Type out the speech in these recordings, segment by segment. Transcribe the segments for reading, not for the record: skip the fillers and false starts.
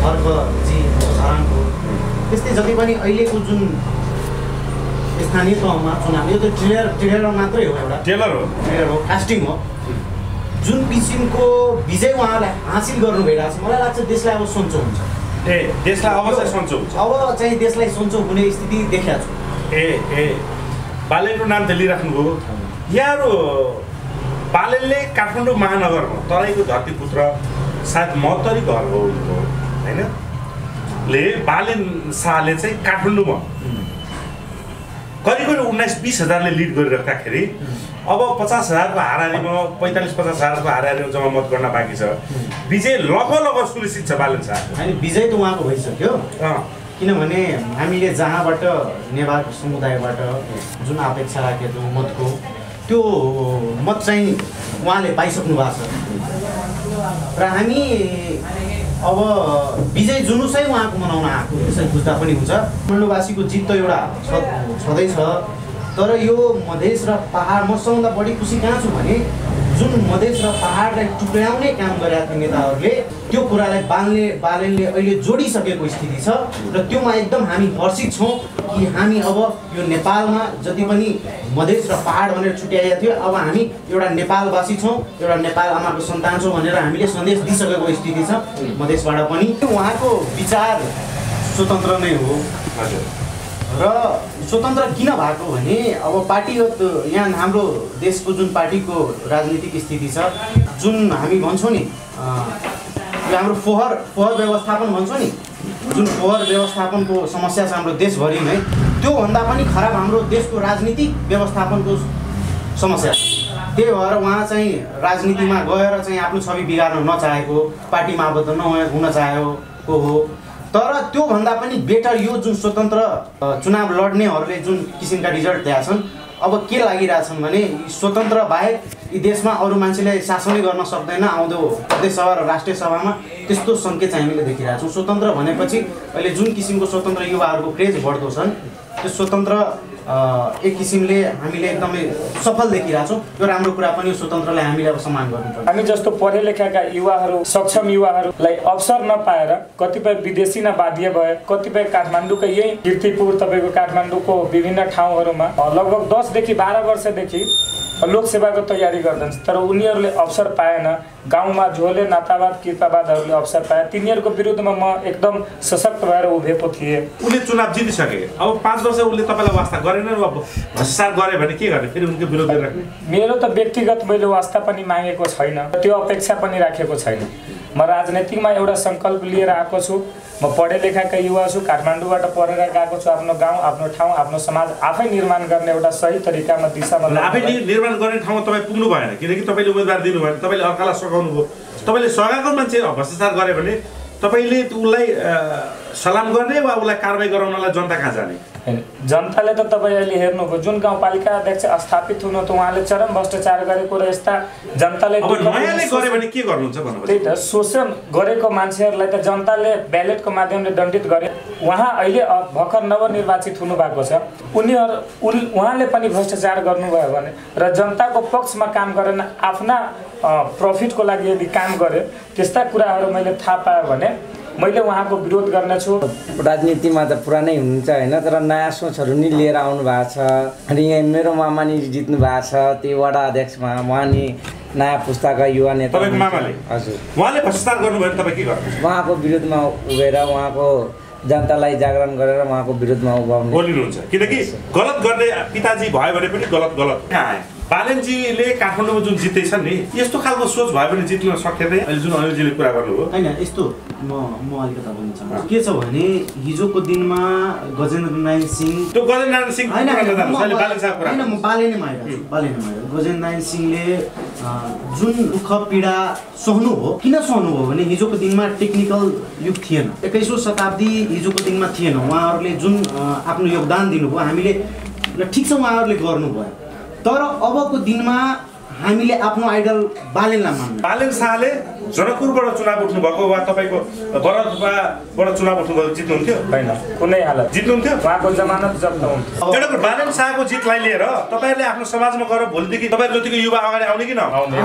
खर्कजी धरानको त्यस्तै जति पनि अहिलेको जुन स्थानीय तहमा चुनाव यो त ट्रेलर मात्रै हो एउटा ट्रेलर हो कास्टिङ हो जुन किसिमको विजय उहाँलाई हासिल गर्नु भइरहेको छ मलाई लाग्छ देशलाई अब सन्चो हुन्छ देशलाई अब चाहिँ सन्चो हुन्छ अब चाहिँ देशलाई सन्चो हुने स्थिति देखाएको छु बालेनको नाम त लिइराख्नुभयो यहाँहरू बालेनले काठमाडौँ महानगरमा तराईको धरतीपुत्र सायद महोत्तरी घर हो होइन ले बालेन शाहले चाहिँ काठमाडौँमा करिब 19-20 हजारले लिड गरिराख्दाखेरि अब 50,000 को हाराहारीमा 45-50,000 को हाराहारीमा जम्मा मत गर्न बाँकी छ विजय लगभग सुनिश्चित छ बालेन शाह होइन विजय त उहाँको भइसक्यो किनभने हामीले जहाँबाट नेवार समुदायबाट जुन अपेक्षा राखेको मतको त्यो मत चाहिँ उहाँले पाइसक्नु भएको छ र हामी अब विजय जुलुसै उहाँको मनाउन आएको त्यसरी बुझ्दा पनि हुन्छ काठमाडौँवासीको जित त एउटा छँदैछ तर यो मधेस र पहाड म सबभन्दा बढी खुसी कहाँ छु भने जुन मधेस र पहाडलाई टुक्राउने काम गरेका नेताहरूले त्यो कुरालाई बालेनले अहिले जोडिसकेको स्थिति छ र त्योमा एकदम हामी हर्षित छौँ कि हामी अब यो नेपालमा जति पनि मधेस र पहाड भनेर छुट्याएका थियो अब हामी एउटा नेपालवासी छौँ एउटा नेपाल आमाको सन्तान छौँ भनेर हामीले सन्देश दिइसकेको स्थिति छ मधेसबाट पनि उहाँको विचार स्वतन्त्र नै हो र स्वतन्त्र किन भएको भने अब पार्टीगत यहाँ हाम्रो देशको जुन पार्टीको राजनीतिक स्थिति छ जुन हामी भन्छौँ नि यो हाम्रो फोहर व्यवस्थापन भन्छौँ नि जुन फोहर व्यवस्थापनको समस्या छ हाम्रो देशभरि नै त्योभन्दा पनि खराब हाम्रो देशको राजनीतिक व्यवस्थापनको समस्या छ त्यही भएर उहाँ चाहिँ राजनीतिमा गएर चाहिँ आफ्नो छवि बिगार्न नचाहेको पार्टीमा आबद्ध नहुन चाहेको हो तर त्योभन्दा पनि बेटर यो जुन स्वतन्त्र चुनाव लड्नेहरूले जुन किसिमका रिजल्ट दिएका छन् अब के लागिरहेछन् भने स्वतन्त्र बाहेक यी देशमा अरू मान्छेले शासनै गर्न सक्दैन आउँदो प्रदेश सभा र राष्ट्रिय सभामा त्यस्तो सङ्केत चाहिँ हामीले देखिरहेको छौँ स्वतन्त्र भनेपछि अहिले जुन किसिमको स्वतन्त्र युवाहरूको क्रेज बढ्दो छन् त्यो स्वतन्त्र एक किसिमले हामीले एकदमै सफल देखिरहेछौँ यो राम्रो कुरा पनि स्वतन्त्रलाई हामीले अब सम्मान गर्नुपर्छ हामी जस्तो पढे लेखेका युवाहरू सक्षम युवाहरूलाई अवसर नपाएर कतिपय विदेशी नै बाध्य भए कतिपय काठमाडौँको यही कीर्तिपुर तपाईँको काठमाडौँको विभिन्न ठाउँहरूमा लगभग 10 देखि 12 वर्षदेखि लोकसेवाको तयारी गर्दछ तर उनीहरूले अवसर पाएन गाउँमा झोले नातावाद कृपावादहरूले अवसर पाए तिनीहरूको विरुद्धमा म एकदम सशक्त भएर उभिएको थिएँ उनले चुनाव जितिसके अब 5 वर्ष उनले तपाईँलाई वास्ता गरेन र भ्रष्टाचार गरे भने के गर्ने फेरि उनको विरोध गरिराख्ने मेरो त व्यक्तिगत मैले वास्ता पनि मागेको छैन त्यो अपेक्षा पनि राखेको छैन म राजनीतिमा एउटा सङ्कल्प लिएर आएको छु म पढे लेखाका युवा छु काठमाडौँबाट पढेर गएको छु आफ्नो गाउँ आफ्नो ठाउँ आफ्नो समाज आफै निर्माण गर्ने एउटा सही तरिकामा दिशामा आफै निर्माण गर्ने ठाउँमा तपाईँ पुग्नु भएन किनकि तपाईँले उम्मेदवार दिनु भएन तपाईँले अर्कालाई सघाउनु भयो तपाईँले सघाएको मान्छे भ्रष्टाचार गरे भने तपाईँले उसलाई सलाम गर्ने वा उसलाई कारबाही गराउनलाई जनता कहाँ जाने जनताले त तपाईँ अहिले हेर्नुभयो जुन गाउँपालिका अध्यक्ष स्थापित हुनु त उहाँले चरम भ्रष्टाचार गरेको र यस्ता जनताले नयाँले गरे भने के गर्नुहुन्छ भन्नु त्यही त शोषण गरेको मान्छेहरूलाई त जनताले ब्यालेटको माध्यमले दण्डित गरे उहाँ अहिले भर्खर नवनिर्वाचित हुनु भएको छ उहाँले पनि भ्रष्टाचार गर्नुभयो भने र जनताको पक्षमा काम गरेन आफ्ना प्रफिटको लागि यदि काम गरे त्यस्ता कुराहरू मैले थाहा पाएँ भने मैले उहाँको विरोध गर्नेछु राजनीतिमा त पुरानै हुनुहुन्छ होइन तर नयाँ सोचहरू नि लिएर आउनु भएको छ अनि यहाँ मेरो मामा नि जित्नु भएको छ त्यो वडा अध्यक्षमा उहाँ नि नयाँ पुस्ताका युवा नेता तपाईँको मामाले हजुर उहाँले भ्रष्टाचार गर्नुभयो तपाईँ के गर्नुहुन्छ उहाँको विरुद्धमा उभिएर उहाँको जनतालाई जागरण गरेर उहाँको विरुद्धमा उभाउनु बोलिनुहुन्छ किनकि गलत गर्ने पिताजी भयो भने पनि गलत बालेनजीले काठमाडौँमा जुन जित्दैछन् नि यस्तो खालको सोच भयो भने जित्न सक्दैन अहिले जुन अनिलजीले कुरा गर्नुभयो होइन यस्तो म अलिकता भन्न चाहन्छु के छ भने हिजोको दिनमा गजेन्द्र नारायण सिंह त्यो गजेन्द्र नारायण सिंह होइन म बालेनमा आइरहेको गजेन्द्र नारायण सिंहले जुन दुःख पीडा सहनु हो किन सहनु हो भने हिजोको दिनमा टेक्निकल युग थिएन 21औं शताब्दी हिजोको दिनमा थिएन उहाँहरूले जुन आफ्नो योगदान दिनुभयो हामीले ठिक छ उहाँहरूले गर्नुभयो तर अबको दिनमा हामीले आफ्नो आइडल बालेनलाई मान्नु बालेन शाहले जनकपुरबाट चुनाव उठ्नुभएको वा तपाईँको बरदुवाबाट चुनाव उठ्नुभएको जित्नुहुन्थ्यो होइन कुनै हालत जित्नुहुन्थ्यो उहाँको जमानत जब्त हुन्थ्यो एउटा बालेन शाहको जितलाई लिएर तपाईँहरूले आफ्नो समाजमा गएर भोलिदेखि तपाईँहरू जतिको युवा अगाडि आउने कि नआउने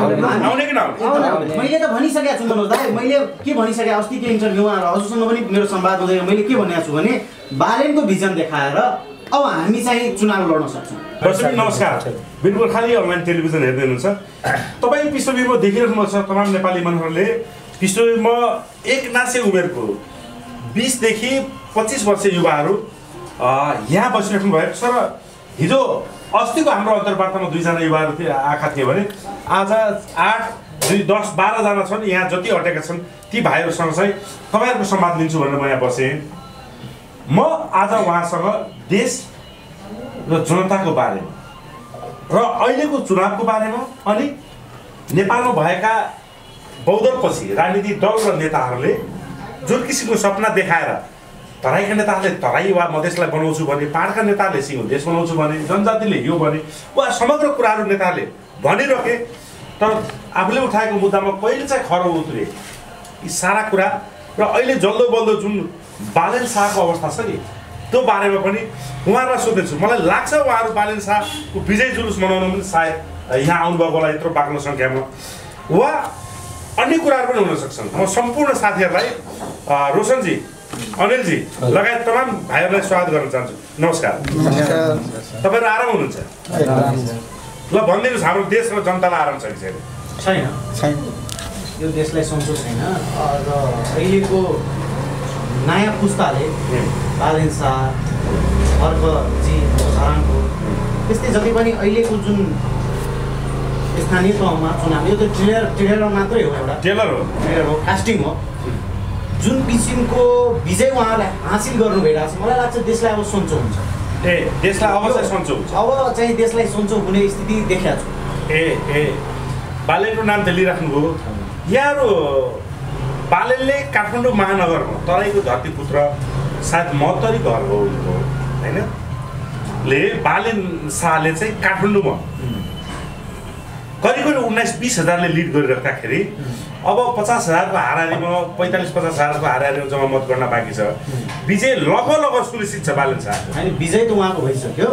आउने कि नआउने मैले त भनिसकेको छु मनोज दाइ मैले के भनिसकेँ अस्ति त्यो इन्टरभ्यूमा हजुरसँग पनि मेरो संवाद हुँदैन मैले के भनेको छु भने बालेनको भिजन देखाएर अब हामी चाहिँ चुनाव लड्न सक्छौँ। दर्शक नमस्कार, बिरपुर खाली अनलाइन टेलिभिजन हेर्दै हुनुहुन्छ। तपाईँ विश्ववीरमा देखिरहनु भएको छ तमाम नेपाली मनहरूले विश्ववीरमा एक नासे उमेरको 20 देखि 25 वर्षीय युवाहरू यहाँ बसिराख्नु भएको छ र हिजो अस्तिको हाम्रो अन्तर्वार्तामा 2 जना युवाहरू आएका थिए भने आज 8, 2, 10, 12 जना छन् यहाँ जति अटेका छन् ती भाइहरूसँग चाहिँ तपाईँहरूको संवाद लिन्छु भनेर म यहाँ बसेँ। म आज उहाँसँग देश र जनताको बारेमा र अहिलेको चुनावको बारेमा अनि नेपालमा भएका बहुदलपछि राजनीतिक दल र नेताहरूले जुन किसिमको सपना देखाएर तराईका नेताहरूले तराई वा मधेसलाई बनाउँछु भने, पाहाडका नेताहरूले सिंहदेश बनाउँछु भने, जनजातिले यो भने वा समग्र कुराहरू नेताहरूले भनिरहे तर आफूले उठाएको मुद्दामा कहिले चाहिँ खरो उत्रे यी सारा कुरा र अहिले जल्दो बल्दो जुन बालेन शाहको अवस्था छ नि त्यो बारेमा पनि उहाँहरूलाई सोध्दैछु। मलाई लाग्छ उहाँहरू बालेन शाहको विजय जुलुस मनाउनु पनि सायद यहाँ आउनुभएको होला यत्रो बाक्लो सङ्ख्यामा वा अन्य कुराहरू पनि हुन सक्छन्। म सम्पूर्ण साथीहरूलाई रोशनजी, अनिलजी लगायत तमाम भाइहरूलाई स्वागत गर्न चाहन्छु। नमस्कार। तपाईँहरू आराम हुनुहुन्छ? ल भनिदिनुहोस् हाम्रो देश र जनतालाई आराम छ कि छैन? छैन, यो देशलाई सन्चो छैन र अहिलेको नयाँ पुस्ताले बालेन शाह, अर्कजी, धरानको त्यस्तै जति पनि अहिलेको जुन स्थानीय तहमा चुनाव यो त ट्रेलर मात्रै हो, एउटा ट्रेलर हो, कास्टिङ हो। जुन किसिमको विजय उहाँहरूले हासिल गर्नु भइरहेको छ मलाई लाग्छ देशलाई अब सन्चो हुन्छ। देशलाई अब चाहिँ सन्चो हुन्छ, अब चाहिँ देशलाई सन्चो हुने स्थिति देखाएको छु। बालेनको नाम त लिइराख्नुभयो यहाँहरू। बालेनले काठमाडौँ महानगरमा तराईको धरतीपुत्र सायद महत्तरी घर हो उनको होइन ले बालेन शाहले चाहिँ काठमाडौँमा करिब 19-20 हजारले लिड गरिराख्दाखेरि अब 50,000को हाराहारीमा 45-50 हजारको हाराहारीमा जम्मा मत गर्न बाँकी छ। विजय लगभग सुनिश्चित छ बालेन शाह। होइन विजय त उहाँको भइसक्यो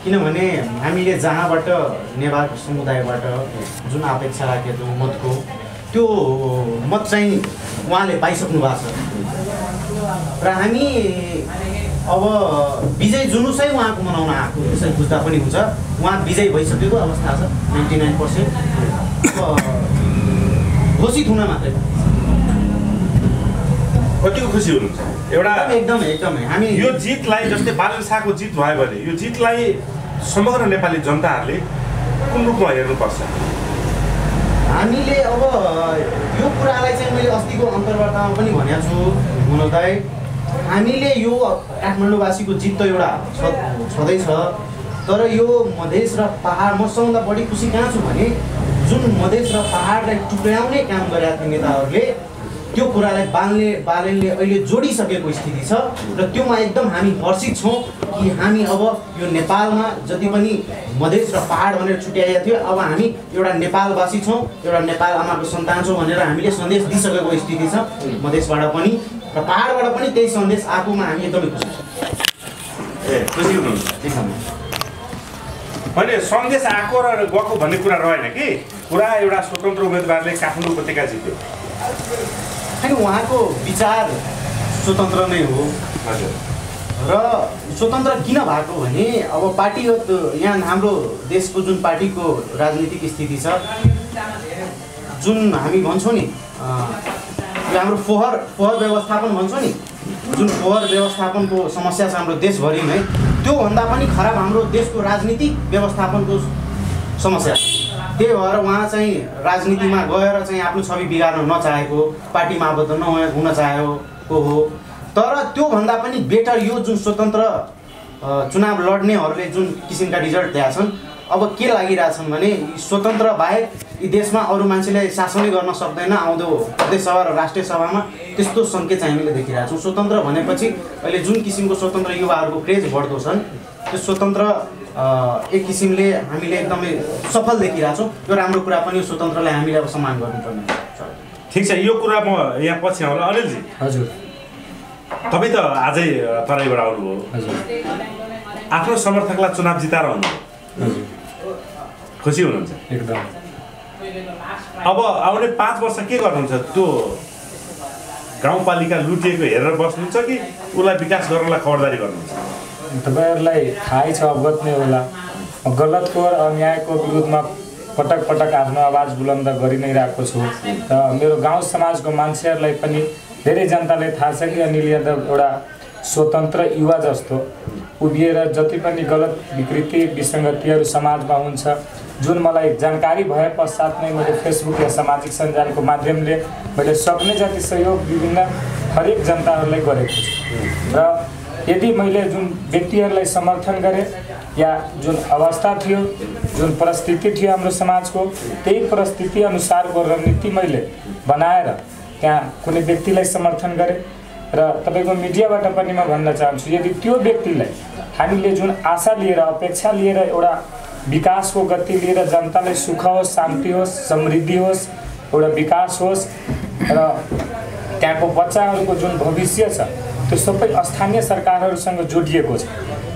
किनभने हामीले जहाँबाट नेवार समुदायबाट जुन अपेक्षा राखेको थियौँ मतको त्यो मत चाहिँ उहाँले पाइसक्नु भएको छ र हामी अब विजय जुलुसै उहाँको मनाउन आएको त्यसरी बुझ्दा पनि हुन्छ। उहाँ विजय भइसकेको अवस्था छ 99%। घोषित हुन मात्रै कतिको खुसी हुनुहुन्छ? एउटा एकदमै हामी यो जितलाई जस्तै बालेन शाहको जित भयो भने यो जितलाई समग्र नेपाली जनताहरूले कुन रूपमा हेर्नुपर्छ? हामीले अब यो कुरालाई चाहिँ मैले अस्तिको अन्तर्वार्तामा पनि भनेको छु मनोज दाइ, हामीले यो काठमाडौँवासीको जित त एउटा छँदैछ तर यो मधेस र पहाड म सबभन्दा बढी खुसी कहाँ छु भने जुन मधेस र पहाडलाई टुक्राउने काम गरेका थिए नेताहरूले त्यो कुरालाई बालेनले अहिले जोडिसकेको स्थिति छ र त्योमा एकदम हामी हर्षित छौँ कि हामी अब यो नेपालमा जति पनि मधेस र पहाड भनेर छुट्याइएको थियो अब हामी एउटा नेपालवासी छौँ, एउटा नेपाल आमाको सन्तान छौँ भनेर हामीले सन्देश दिइसकेको स्थिति छ। मधेसबाट पनि र पहाडबाट पनि त्यही सन्देश आएकोमा हामी एकदमै खुसी छौँ। खुसी हुनुहुन्छ? अहिले सन्देश आएको र गएको भन्ने कुरा रहेन कि पुरा एउटा स्वतन्त्र उम्मेदवारले काठमाडौँ उपत्यका जित्यो। अनि उहाँको विचार स्वतन्त्र नै हो र स्वतन्त्र किन भएको भने अब पार्टीगत यहाँ हाम्रो देशको जुन पार्टीको राजनीतिक स्थिति छ जुन हामी भन्छौँ नि यो हाम्रो फोहर व्यवस्थापन भन्छौँ नि जुन फोहर व्यवस्थापनको समस्या छ हाम्रो देशभरि नै त्योभन्दा पनि खराब हाम्रो देशको राजनीतिक व्यवस्थापनको समस्या छ। त्यही भएर उहाँ चाहिँ राजनीतिमा गएर चाहिँ आफ्नो छवि बिगार्न नचाहेको, पार्टीमा आबद्ध नहुन चाहेको हो। तर त्योभन्दा पनि बेटर यो जुन स्वतन्त्र चुनाव लड्नेहरूले जुन किसिमका रिजल्ट दिएका छन् अब के लागिरहेछन् भने स्वतन्त्र बाहेक यी देशमा अरू मान्छेले शासनै गर्न सक्दैन आउँदो प्रदेश सभा र राष्ट्रिय सभामा त्यस्तो सङ्केत चाहिँ हामीले देखिरहेछौँ। स्वतन्त्र भनेपछि अहिले जुन किसिमको स्वतन्त्र युवाहरूको क्रेज बढ्दो छन् त्यो स्वतन्त्र एक किसिमले हामीले एकदमै सफल देखिरहेछौँ। यो राम्रो कुरा पनि स्वतन्त्रलाई हामीले अब सम्मान गर्नुपर्ने छ। ठिक छ, यो कुरा म यहाँ पछि आउँला। अनिलजी हजुर, तपाईँ त आजै तराईबाट आउनुभयो, हजुर, आफ्नो समर्थकलाई चुनाव जिताएर आउनुभयो, हजुर, खुसी हुनुहुन्छ एकदम। अब आउने 5 वर्ष के गर्नुहुन्छ? त्यो गाउँपालिका लुटिएको हेरेर बस्नुहुन्छ कि उसलाई विकास गर्नलाई खबरदारी गर्नुहुन्छ? तपाईँहरूलाई थाहै छ, अवगत नै होला, गलतको र अन्यायको विरुद्धमा पटक पटक आफ्नो आवाज बुलन्द गरि नै रहेको छु। र मेरो गाउँ समाजको मान्छेहरूलाई पनि धेरै जनताले थाहा छ कि अनिल यादव एउटा स्वतन्त्र युवा जस्तो उभिएर जति पनि गलत विकृति विसङ्गतिहरू समाजमा हुन्छ, जुन मलाई जानकारी भए पश्चात नै मैले फेसबुक या सामाजिक सञ्जालको माध्यमले मैले सक्ने जति सहयोग विभिन्न हरेक जनताहरूलाई गरेको छु। र यदि मैले जुन व्यक्तिहरूलाई समर्थन गरेँ या जुन अवस्था थियो, जुन परिस्थिति थियो हाम्रो समाजको, त्यही परिस्थिति अनुसारको रणनीति मैले बनाएर त्यहाँ कुनै व्यक्तिलाई समर्थन गरेँ। र तपाईँको मिडियाबाट पनि म भन्न चाहन्छु, यदि त्यो व्यक्तिलाई हामीले जुन आशा लिएर अपेक्षा लिएर एउटा विकासको गति लिएर जनतालाई सुख होस्, शान्ति होस्, समृद्धि होस्, एउटा विकास होस् र त्यहाँको बच्चाहरूको जुन भविष्य छ त्यो सबै स्थानीय सरकारहरूसँग जोडिएको छ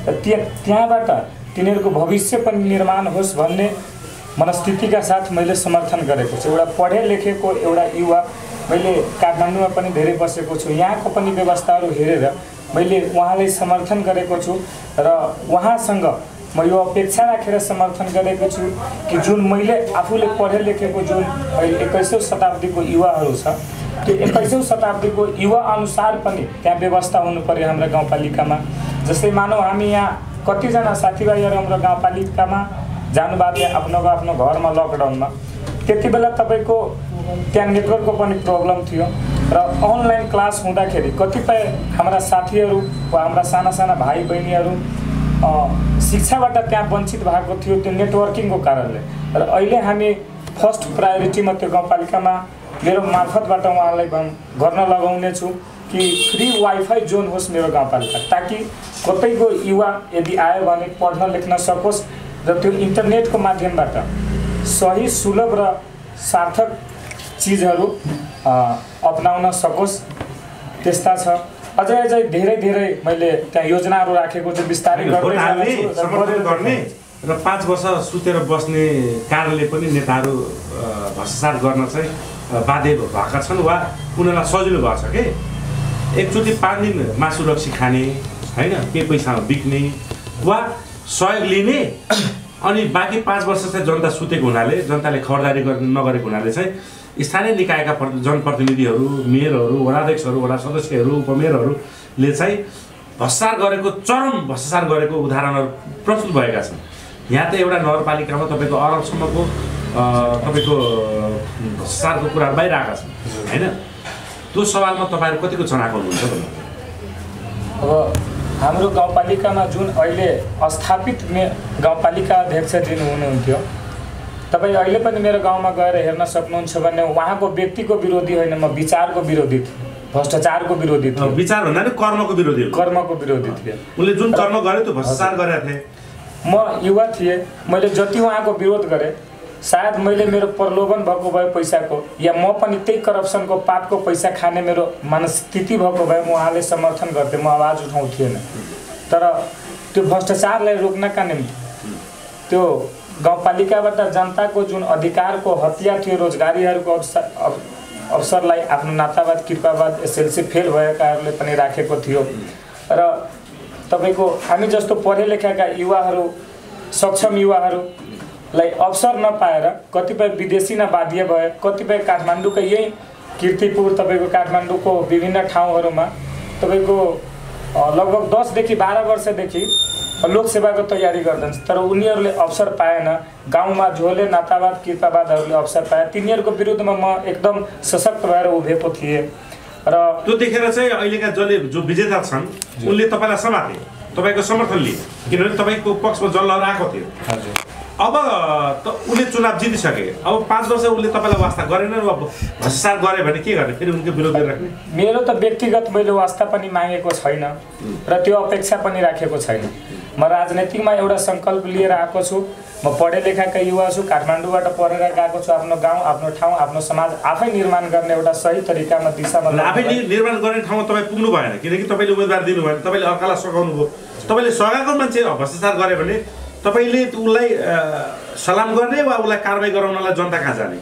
र त्यहाँबाट तिनीहरूको भविष्य पनि निर्माण होस् भन्ने मनस्थितिका साथ मैले समर्थन गरेको छु। एउटा पढे लेखेको एउटा युवा, मैले काठमाडौँमा पनि धेरै बसेको छु, यहाँको पनि व्यवस्थाहरू हेरेर मैले उहाँलाई समर्थन गरेको छु र उहाँसँग म यो अपेक्षा राखेर समर्थन गरेको छु कि जुन मैले आफूले पढे लेखेको जुन अहिले 21औं शताब्दीको युवाहरू छ, त्यो 21औं शताब्दीको युवा अनुसार पनि त्यहाँ व्यवस्था हुनु पर्यो हाम्रो गाउँपालिकामा। जस्तै मानौ हामी यहाँ कतिजना साथीभाइहरू हाम्रो गाउँपालिकामा जानुभएको आफ्नो घरमा लकडाउनमा, त्यति बेला तपाईँको त्यहाँ नेटवर्कको पनि प्रब्लम थियो र अनलाइन क्लास हुँदाखेरि कतिपय हाम्रा साथीहरू वा हाम्रा साना साना भाइ बहिनीहरू शिक्षाबाट त्यहाँ वञ्चित भएको थियो त्यो नेटवर्किङको कारणले। र अहिले हामी फर्स्ट प्रायोरिटीमा त्यो गाउँपालिकामा मेरो मार्फतबाट उहाँलाई गर्न लगाउने छु कि फ्री वाइफाई जोन होस् मेरो गाउँपालिका, ताकि कतैको युवा यदि आयो भने पढ्न लेख्न सकोस् र त्यो इन्टरनेटको माध्यमबाट सही सुलभ र सार्थक चिजहरू अपनाउन सकोस्, त्यस्ता छ। अझै धेरै मैले त्यहाँ योजनाहरू राखेको छु, विस्तारै गर्ने र 5 वर्ष सुतेर बस्ने कारणले पनि नेताहरू भ्रष्टाचार गर्न चाहिँ बाध्य भएका छन् वा उनीहरूलाई सजिलो भएको छ कि एकचोटि 5 दिन मासु रक्सी खाने होइन, के पैसामा बिक्ने वा सहयोग लिने, अनि बाँकी 5 वर्ष चाहिँ जनता सुतेको हुनाले, जनताले खबरदारी नगरेको हुनाले चाहिँ स्थानीय निकायका जनप्रतिनिधिहरू, मेयरहरू, वडाध्यक्षहरू, वडा सदस्यहरू, उपमेयरहरूले चाहिँ भ्रष्टाचार गरेको, चरम भ्रष्टाचार गरेको उदाहरणहरू प्रस्तुत भएका छन्। यहाँ त एउटा नगरपालिकामा तपाईँको अरबसम्मको तपाईँको भ्रष्टाचारको कुरा बाहिर आएका छन् होइन। त्यो सवालमा तपाईँहरू कतिको चनाखो हुनुहुन्छ भन्नु? अब हाम्रो गाउँपालिकामा जुन अहिले स्थापित गाउँपालिका अध्यक्षजी हुनुहुन्थ्यो, तपाईँ अहिले पनि मेरो गाउँमा गएर हेर्न सक्नुहुन्छ भने उहाँको व्यक्तिको विरोधी होइन, म विचारको विरोधी थिएँ, भ्रष्टाचारको विरोधी थिएँ। विचार भन्दा नि कर्मको विरोधी, कर्मको विरोधी थिएँ। उनले जुन कर्म गरे त्यो भ्रष्टाचार गरेका थिए। म युवा थिएँ, मैले जति उहाँको विरोध गरेँ, सायद मैले मेरो प्रलोभन भएको भए पैसाको, या म पनि त्यही करप्सनको पापको पैसा खाने मेरो मनस्थिति भएको भए म उहाँले समर्थन गर्थेँ, म आवाज उठाउँथेन। तर त्यो भ्रष्टाचारलाई रोक्नका निम्ति त्यो गाउँपालिकाबाट जनताको जुन अधिकारको हत्या थियो, रोजगारीहरूको अवसरलाई आफ्नो नातावाद कृपावाद एसएलसी फेल भएकाहरूले पनि राखेको थियो। र तपाईँको हामी जस्तो पढे लेखेका युवाहरू, सक्षम युवाहरूलाई अवसर नपाएर कतिपय विदेशी न बाध्य भए, कतिपय काठमाडौँको यही कीर्तिपुर, तपाईँको काठमाडौँको विभिन्न ठाउँहरूमा तपाईँको लगभग 10 देखि 12 वर्षदेखि लोकसेवाको तयारी गर्दछ, तर उनीहरूले अवसर पाएन। गाउँमा झोले नातावाद कृपावादहरूले अवसर पाए, तिनीहरूको विरुद्धमा म एकदम सशक्त भएर उभिएको थिएँ। र त्यो देखेर चाहिँ अहिलेका जो विजेता छन् उनले तपाईँलाई समाते, तपाईँको समर्थन लिए, किनभने तपाईँको पक्षमा जललहर आएको थियो। अब त उसले चुनाव जितिसके, अब 5 वर्ष उसले तपाईँलाई वास्ता गरेन वा भ्रष्टाचार गरे भने के गर्ने? फेरि उनको विरोध गरिराख्ने? मेरो त व्यक्तिगत मैले वास्ता पनि मागेको छैन र त्यो अपेक्षा पनि राखेको छैन। म राजनीतिमा एउटा सङ्कल्प लिएर आएको छु, म म पढे लेखाका युवा छु, काठमाडौँबाट पढेर गएको छु, आफ्नो गाउँ, आफ्नो ठाउँ, आफ्नो समाज आफै निर्माण गर्ने एउटा सही तरिकामा दिशामा आफै निर्माण गर्ने ठाउँमा तपाईँ पुग्नु भएन, किनकि तपाईँले उम्मेदवार दिनु भएन, तपाईँले अर्कालाई सघाउनु भयो। तपाईँले सघाएको मान्छे भ्रष्टाचार गऱ्यो भने तपाईँले उसलाई सलाम गर्ने वा उसलाई कारबाही गराउनलाई जनता कहाँ जाने?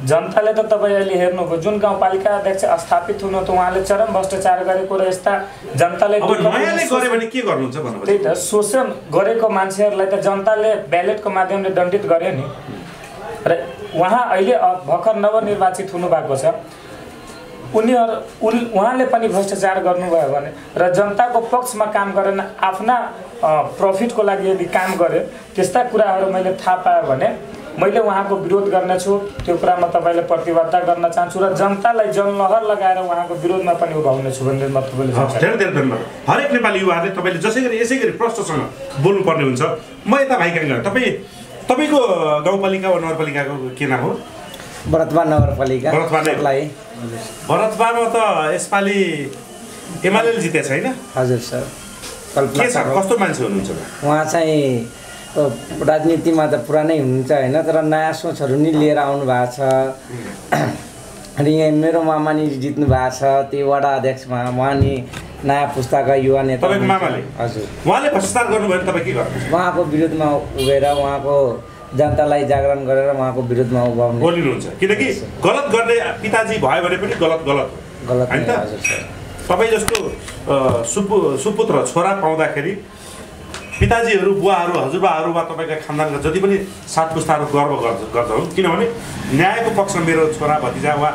जनताले त तपाईँ अहिले हेर्नुभयो, जुन गाउँपालिका अध्यक्ष स्थापित हुनु त उहाँले चरम भ्रष्टाचार गरेको र यस्ता जनताले नयाँले गऱ्यो भने के गर्नुहुन्छ भन्नु? त्यही त शोषण गरेको मान्छेहरूलाई त जनताले ब्यालेटको माध्यमले दण्डित गर्यो नि। र उहाँ अहिले भर्खर नवनिर्वाचित हुनुभएको छ, उहाँले पनि भ्रष्टाचार गर्नुभयो भने र जनताको पक्षमा काम गरेन, आफ्ना प्रफिटको लागि यदि काम गर्यो, त्यस्ता कुराहरू मैले थाहा पाएँ भने मैले उहाँको विरोध गर्नेछु। त्यो कुरामा तपाईँले प्रतिबद्धता गर्न चाहन्छु र जनतालाई जनलहर लगाएर उहाँको विरोधमा पनि उभाउनेछु भन्ने म तपाईँले धेरै धेरै धन्यवाद। हरेक नेपाली युवाहरूले तपाईँले जसै गरी यसै गरी प्रश्नसँग बोल्नुपर्ने हुन्छ। म यता भाइ कहाँ गएँ? तपाईँको गाउँपालिका वा नगरपालिकाको के नाम हो? भरतवा नगरपालिका। भरतवामा त यसपालि एमाले जितेको छैन? हजुर सर। के छ, कस्तो मान्छे हुनुहुन्छ? उहाँ चाहिँ राजनीतिमा त पुरानै हुनुहुन्छ होइन, तर नयाँ सोचहरू नि लिएर आउनु भएको छ। अनि यहाँ मेरो मामा नि जित्नु भएको छ त्यो वडा अध्यक्षमा, उहाँ नि नयाँ पुस्ताका युवा नेता। तपाईँको मामाले? हजुर। उहाँले भ्रष्टाचार गर्नुभयो भने तपाईँ के गर्नुहुन्छ? उहाँको विरुद्धमा उभिएर उहाँको जनतालाई जागरण गरेर उहाँको विरुद्धमा उभाउने बोलिनुहुन्छ, किनकि गलत गर्ने पिताजी भयो भने पनि गलत होइन त? हजुर सर। तपाईँ जस्तो सुपुत्र छोरा पाउँदाखेरि पिताजीहरू, बुवाहरू, हजुरबाहरू वा तपाईँका खानदानका जति पनि सात पुस्ताहरू गर्व गर्छन्, किनभने न्यायको पक्षमा मेरो छोरा भतिजा वा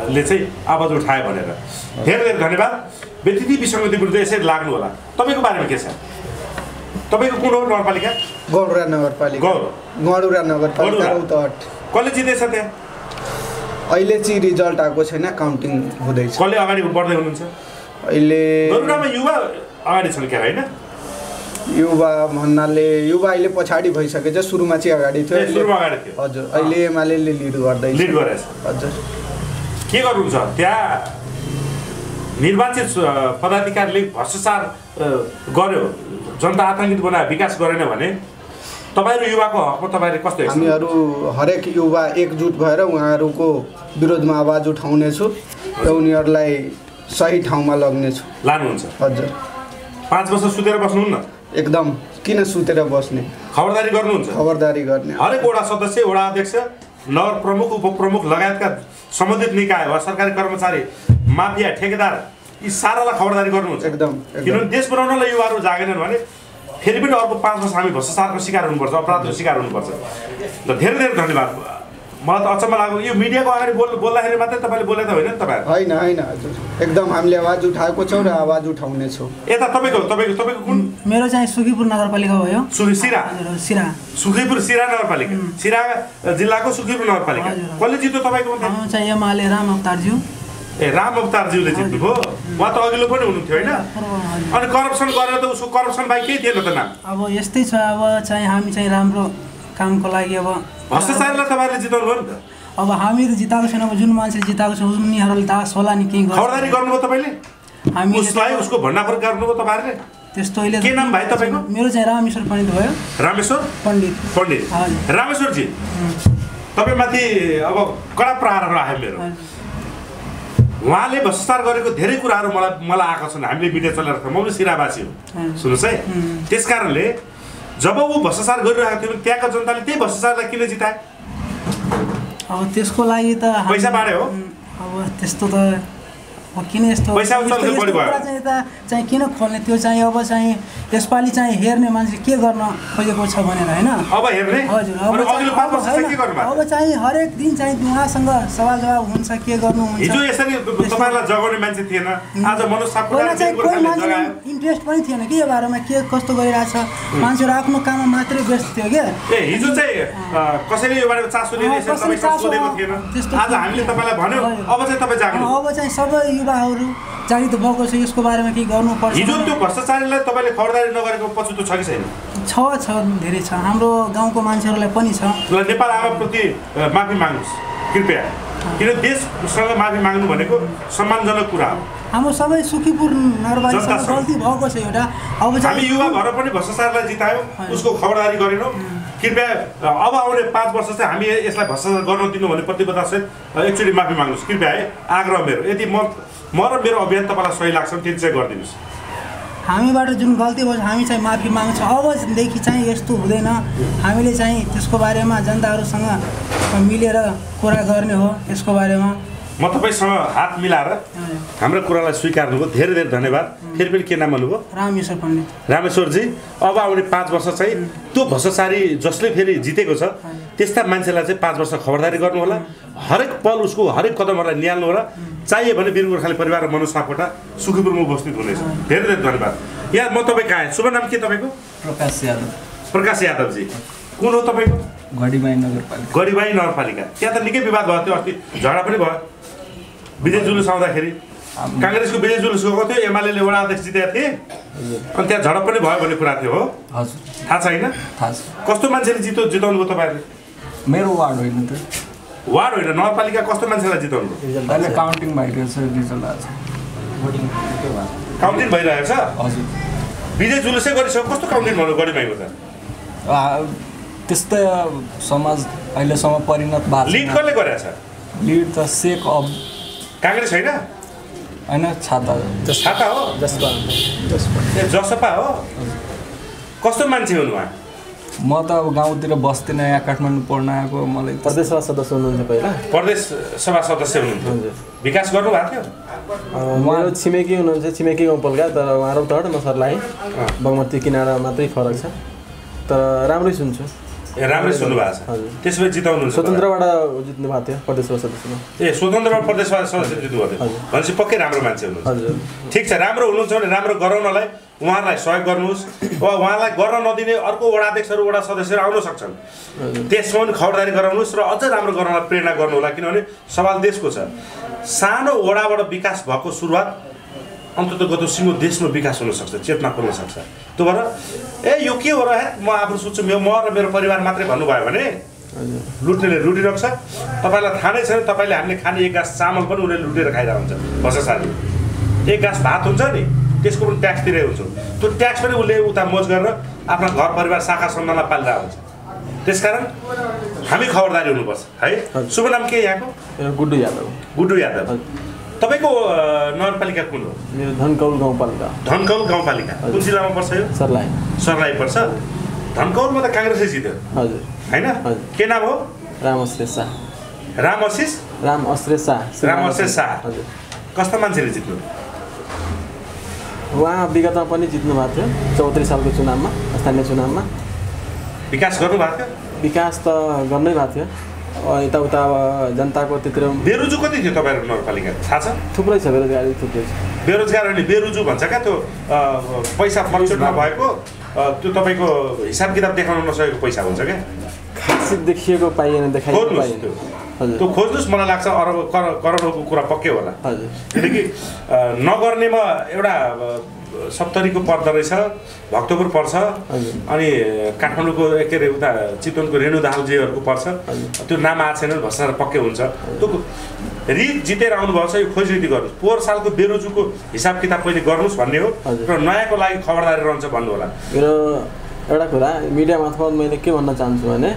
ले चाहिँ आवाज उठायो भनेर। धेरै धेरै धन्यवाद। व्यक्ति विसङ्गति विरुद्ध यसरी लाग्नु होला। तपाईँको बारेमा के छ? तपाईँको कुन हो नगरपालिका? गौडुरा नगरपालिका। गौडुरा नगरपालिका रौतहट। कसले जितेछ त्यहाँ? अहिले चाहिँ रिजल्ट आएको छैन, काउन्टिङ हुँदैछ। कसले अगाडि बढ्दै हुनुहुन्छ अहिले? गौडुरामा युवा अगाडि छन् क्या, होइन? युवा भन्नाले युवा अहिले पछाडि भइसकेछ, सुरुमा चाहिँ अगाडि थियो। सुरुमा अगाडि थियो। हजुर। अहिले एमाले लिड गर्दैछ। लिड गरेछ। हजुर। के गर्नुहुन्छ त्यहाँ? निर्वाचित पदाधिकारीले भ्रष्टाचार गर्यो, जनता आतङ्कित बनायो, विकास गरेन भने तपाईँहरू युवाको हकमा तपाईँले कस्तो? हामीहरू हरेक युवा एकजुट भएर उहाँहरूको विरोधमा आवाज उठाउनेछु र उनीहरूलाई सही ठाउँमा लग्नेछु। लानुहुन्छ? हजुर। 5 वर्ष सुतेर बस्नुहुन्न? एकदम। किन सुतेर बस्ने? खबरदारी गर्नुहुन्छ? खबरदारी गर्ने। हरेक वडा सदस्य, वडा अध्यक्ष, नगर प्रमुख, उपप्रमुख लगायतका सम्बन्धित निकाय वा सरकारी कर्मचारी, माफिया, ठेकेदार, यी सारालाई खबरदारी गर्नुहुन्छ? एकदम। किनभने देश बनाउनलाई युवाहरू जागेनन् भने फेरि पनि अर्को 5 वर्ष हामी भ्रष्टाचारको शिकार हुनुपर्छ, अपराधको शिकार हुनुपर्छ। ल धेरै धेरै धन्यवाद। मलाई त अचम्म लाग्यो, यो मिडियाको अगाडि बोल्दाखेरि मात्रै तपाईँले बोले त होइन नि? तपाईँ होइन होइन हजुर, एकदम हामीले आवाज उठाएको छौँ र आवाज उठाउनेछौँ। यता तपाईँको कुन? मेरो चाहिँ सुखीपुर नगरपालिका हो। यो सुखीपुर सिरा नगरपालिका, सिरा जिल्लाको सुखीपुर नगरपालिका। कसले जित्यो तपाईँको? चाहिँ एमाले राम अवतारज्यू। राम अवतारज्यूले जित्नुभयो। उहाँ त अघिल्लो पनि हुनुहुन्थ्यो होइन? अनि करप्सन गरेर त उसको करप्सन बाहेक केही थिएन त नाम? अब यस्तै छ, अब चाहिँ हामी चाहिँ राम्रो कामको लागि अब भ्रष्टाचारलाई तपाईँहरूले जिताउनु भयो नि त? अब हामीहरू जिताएको छैन, अब जुन मान्छेले जिताएको छ उनीहरूले दास होला नि केही गर्छ। खबरदारी गर्नुभयो तपाईँले? हामी उसलाई उसको भण्डाफोर गर्नुभयो तपाईँहरूले? त्यस्तो अहिले के नाम भाइ तपाईँको? मेरो चाहिँ रामेश्वर पण्डित भयो। रामेश्वर पण्डित? रामेश्वरजी, तपाईँमाथि अब कडा प्रहारहरू आयो मेरो। उहाँले भ्रष्टाचार गरेको धेरै कुराहरू मलाई आएको छन्। हामीले मिडिया चलाएर म पनि सिरावासी हो, सुन्नुहोस् है। त्यस कारणले जब ऊ भ्रष्टाचार गरिरहेको थियो त्यहाँको जनताले त्यही भ्रष्टाचारलाई किन जिताए? अब त्यसको लागि त पैसा बाँड्यो हो। अब त्यस्तो त किन यस्तो चाहिँ किन खोल्ने? त्यो चाहिँ अब चाहिँ यसपालि चाहिँ हेर्ने मान्छे के गर्न खोजेको छ भनेर होइन? अब हेर्ने? हजुर। अब चाहिँ हरेक दिन चाहिँ उहाँसँग सवाल जवाब हुन्छ, के गर्नुहुन्छ। हिजो यसरी तपाईँलाई जगाउने मान्छे थिएन, आज मनोज सापकोटाले इन्ट्रेस्ट पनि थिएन कि यो बारेमा के कस्तो गरिरहेछ। मान्छेहरू आफ्नो काममा मात्रै व्यस्त थियो क्या। हिजो चाहिँ कसैले यो बारेमा चासो लिने सोधेको थिएन। आज हामीले तपाईँलाई भन्यो, अब चाहिँ तपाईँ जाग्नु। अब चाहिँ सबै युवाहरू जागृत भएको छ, यसको बारेमा केही गर्नुपर्छ। हिजो त्यो भ्रष्टाचारीलाई तपाईँले खबरदारी नगरेको पछुतो छ कि छैन? छ धेरै छ। हाम्रो गाउँको मान्छेहरूलाई पनि छ। ल नेपाल आमाप्रति माफी माग्नुहोस् कृपया, किन देशसँग माफी माग्नु भनेको सम्मानजनक कुरा हो। हाम्रो सबै सुखीपुर नगरपालिकासँग गल्ती भएको छ एउटा। अब हामी युवा भएर पनि भ्रष्टाचारलाई जितायो, उसको खबरदारी गरेनौँ। कृपया अब आउने 5 वर्ष चाहिँ हामी यसलाई भ्रष्टाचार गर्न दिनु भने प्रतिबद्धतासहित एकचोटि माफी माग्नुहोस् कृपया है आग्रह मेरो यदि म र मेरो अभियान तपाईँलाई सही लाग्छ भने त्यति चाहिँ गरिदिनुहोस् हामीबाट जुन गल्ती भयो हामी चाहिँ माफी माग्छौँ अबदेखि चाहिँ यस्तो हुँदैन हामीले चाहिँ त्यसको बारेमा जनताहरूसँग मिलेर कुरा गर्ने हो यसको बारेमा म तपाईँसँग हात मिलाएर हाम्रो कुरालाई स्वीकार्नुभयो धेरै धेरै धन्यवाद फेरि पनि के नाम भन्नुभयो रामेश्वर पण्डित रामेश्वरजी अब आउने 5 वर्ष चाहिँ त्यो भ्रष्टाचारी जसले फेरि जितेको छ त्यस्ता मान्छेलाई चाहिँ 5 वर्ष खबरदारी गर्नु होला हरेक पल उसको हरेक कदमहरूलाई निहाल्नु होला चाहियो भने वीर गोर्खाली परिवार र मनोज सापकोटा सुखीपुरमा उपस्थित हुनेछ धेरै धेरै धन्यवाद यहाँ म तपाईँ कहाँ शुभ नाम के तपाईँको प्रकाश यादवजी कुन हो तपाईँको गढीबाई नगरपालिका त्यहाँ त निकै विवाद भयो त्यो अस्ति झगडा पनि भयो विजय जुलुस आउँदाखेरि काङ्ग्रेसको विजय जुलुस गएको थियो एमाले वडा अध्यक्ष जितेका थिए अनि त्यहाँ झडप पनि भयो भन्ने कुरा थियो हो हजुर थाहा छैन कस्तो मान्छेले जिताउनु भयो तपाईँहरूले मेरो वार्ड होइन त वार्ड होइन नगरपालिका कस्तो मान्छेलाई जिताउनु भयो अहिले काउन्टिङ भइरहेको छ रिजल्ट आज काउन्टिङ भइरहेको छ हजुर विजय जुलुसै गरिसक्यो कस्तो काउन्टिङ भन्नु गढीमाईको त त्यस्तै समाज अहिलेसम्म परिणत भएको लिड कसले गरेको छ लिड त सेक अफ काङ्ग्रेस होइन होइन छाता हो जसपा हो कस्तो मान्छे हुनु उहाँ म त अब गाउँतिर बस्दिनँ यहाँ काठमाडौँ पढ्न आएको मलाई प्रदेश सभा सदस्य हुनुहुन्छ पहिला प्रदेश सभा सदस्य हुनुहुन्थ्यो विकास गर्नुभएको थियो उहाँ छिमेकी हुनुहुन्छ छिमेकी गाउँपालिका तर उहाँ रौतहट म सर्लाही बगमती किनारा मात्रै फरक छ तर राम्रै सुन्छु राम्रै सुन्नु भएको छ त्यसपछि जिताउनु स्वतन्त्रबाट जित्नु भएको थियो प्रदेश सभा सदस्यमा स्वतन्त्रबाट प्रदेश सभा सदस्य जित्नु भएको थियो भनेपछि पक्कै राम्रो मान्छे हुनुहुन्छ ठिक छ राम्रो हुनुहुन्छ भने राम्रो गराउनलाई उहाँलाई सहयोग गर्नुहोस् वा उहाँलाई गर्न नदिने अर्को वडा अध्यक्षहरू वडा सदस्यहरू आउन सक्छन् त्यसमा पनि खबरदारी गराउनुहोस् र अझ राम्रो गर्नलाई प्रेरणा गर्नु होला किनभने सवाल देशको छ सानो वडाबाट विकास भएको सुरुवात अन्ततगत सिङ्गो देशमा विकास हुनसक्छ चेतना खोल्न सक्छ त्यो भएर यो के हो र म आफ्नो सोच्छु म र मेरो परिवार मात्रै भन्नुभयो भने लुट्नेले लुटिरहेको छ तपाईँलाई थाहा नै छैन तपाईँले हामीले खाने एक गाँस चामल पनि उनीहरूले लुटेर खाइरहेको हुन्छ भ्रष्टाचारी एक गाँस भात हुन्छ नि त्यसको पनि ट्याक्स तिरेको हुन्छ त्यो ट्याक्स पनि उसले उता मोज गरेर आफ्ना घर परिवार शाखा सन्तानलाई पालिरहेको हुन्छ त्यसकारण हामी खबरदारी हुनुपर्छ है शुभ नाम के यहाँको गुड्डु यादव तपाईँको नगरपालिका कुन हो मेरो धनकौल गाउँपालिका कुन जिल्लामा पर्छ यो सर्लाही पर्छ धनकौलमा त काङ्ग्रेसै जित्यो हजुर होइन के नाम हो राम अश्रेष शाह हजुर कस्ता मान्छेले जित्नु उहाँ विगतमा पनि जित्नु भएको थियो 74 सालको चुनावमा स्थानीय चुनावमा विकास गर्नुभएको थियो विकास त गर्नै भएको थियो यताउता अब जनताको त्यतिर बेरोजु कति थियो तपाईँहरूको नगरपालिका थाहा छ थुप्रै छ बेरोजगारी थुप्रै छ बेरोजगार अनि बेरोजु भन्छ क्या त्यो पैसा फलचुट नभएको त्यो तपाईँको हिसाब किताब देखाउन नसकेको पैसा हुन्छ क्या खासै देखिएको पाइएन देखाइएको पाइएन त्यो खोज्नुहोस् मलाई लाग्छ अरब करोडको कुरा पक्कै होला हजुर किनकि नगर्नेमा एउटा सप्तरीको पर्दो रहेछ भक्तपुर पर्छ अनि काठमाडौँको के अरे उता चितवनको रेणु दाहालजीहरूको पर्छ त्यो नाम आएको छैन भ्रष्टाचार पक्कै हुन्छ त्यो रिट जितेर आउनुभएको छ यो खोजरीति गर्नुहोस् पोहोर सालको बेरोजुको हिसाब किताब पहिले गर्नुहोस् भन्ने हो र नयाँको लागि खबरदारी रहन्छ भन्नु होला मेरो एउटा कुरा मिडिया मार्फत मैले के भन्न चाहन्छु भने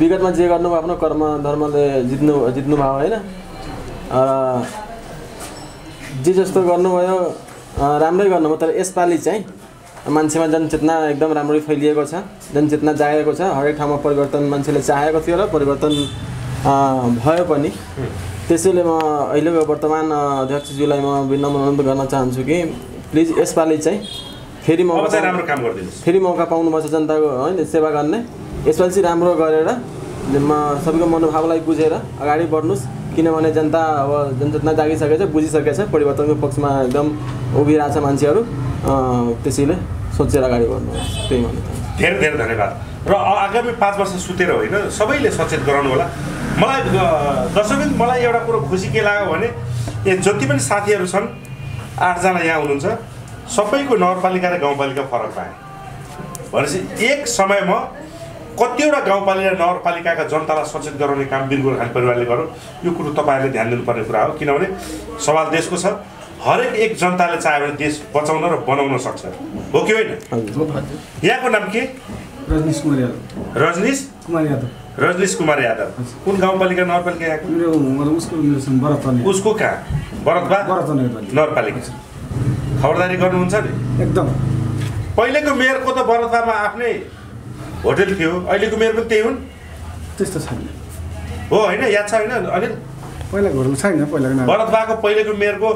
विगतमा जे गर्नुभयो आफ्नो कर्म धर्मले जित्नु भयो होइन जे जस्तो गर्नुभयो राम्रै गर्नुभयो तर यसपालि चाहिँ मान्छेमा जनचेतना एकदम राम्ररी फैलिएको छ जनचेतना जागेको छ हरेक ठाउँमा परिवर्तन मान्छेले चाहेको थियो र परिवर्तन भयो पनि त्यसैले म अहिलेको वर्तमान अध्यक्षज्यूलाई म विनम्र अनुरोध गर्न चाहन्छु कि प्लिज यसपालि चाहिँ फेरि मौका पाउनुभएको छ जनताको होइन सेवा गर्ने यसपालि चाहिँ राम्रो गरेर सबैको मनोभावलाई बुझेर अगाडि बढ्नुहोस् किनभने जनता अब जनचेतना जागिसकेछ बुझिसकेको छ परिवर्तनको पक्षमा एकदम उभिरहेको छ मान्छेहरू त्यसैले सोचेर अगाडि बढ्नुहोस् त्यही भन्नु धेरै धेरै धन्यवाद र आगामी 5 वर्ष सुतेर होइन सबैले सचेत गराउनु होला मलाई दर्शकबिन मलाई एउटा कुरो खुसी के लाग्यो भने जति पनि साथीहरू छन् 8 जना यहाँ हुनुहुन्छ सबैको नगरपालिका र गाउँपालिका फरक पाए भनेपछि एक समयमा कतिवटा गाउँपालिका नगरपालिकाका जनतालाई सचेत गराउने काम वीर गोर्खाली परिवारले गर्यो यो कुरो तपाईँहरूले ध्यान दिनुपर्ने कुरा हो किनभने सवाल देशको छ हरेक एक जनताले चाह्यो भने देश बचाउन र बनाउन सक्छ हो कि होइन यहाँको नाम के रजनीश कुमार यादव। रजनीश कुमार यादव कुन गाउँपालिका नगरपालिका यहाँको? उसको कहाँ? भरतबा नगरपालिका। खबरदारी गर्नुहुन्छ नि एकदम। पहिलेको मेयरको त भरतबामा आफ्नै होटल थियो, अहिलेको मेयर पनि त्यही हुन्? त्यस्तो छैन हो होइन, याद छ होइन? अनिल पहिलाको होटल छैन, पहिलाको भरतबाको पहिलेको मेयरको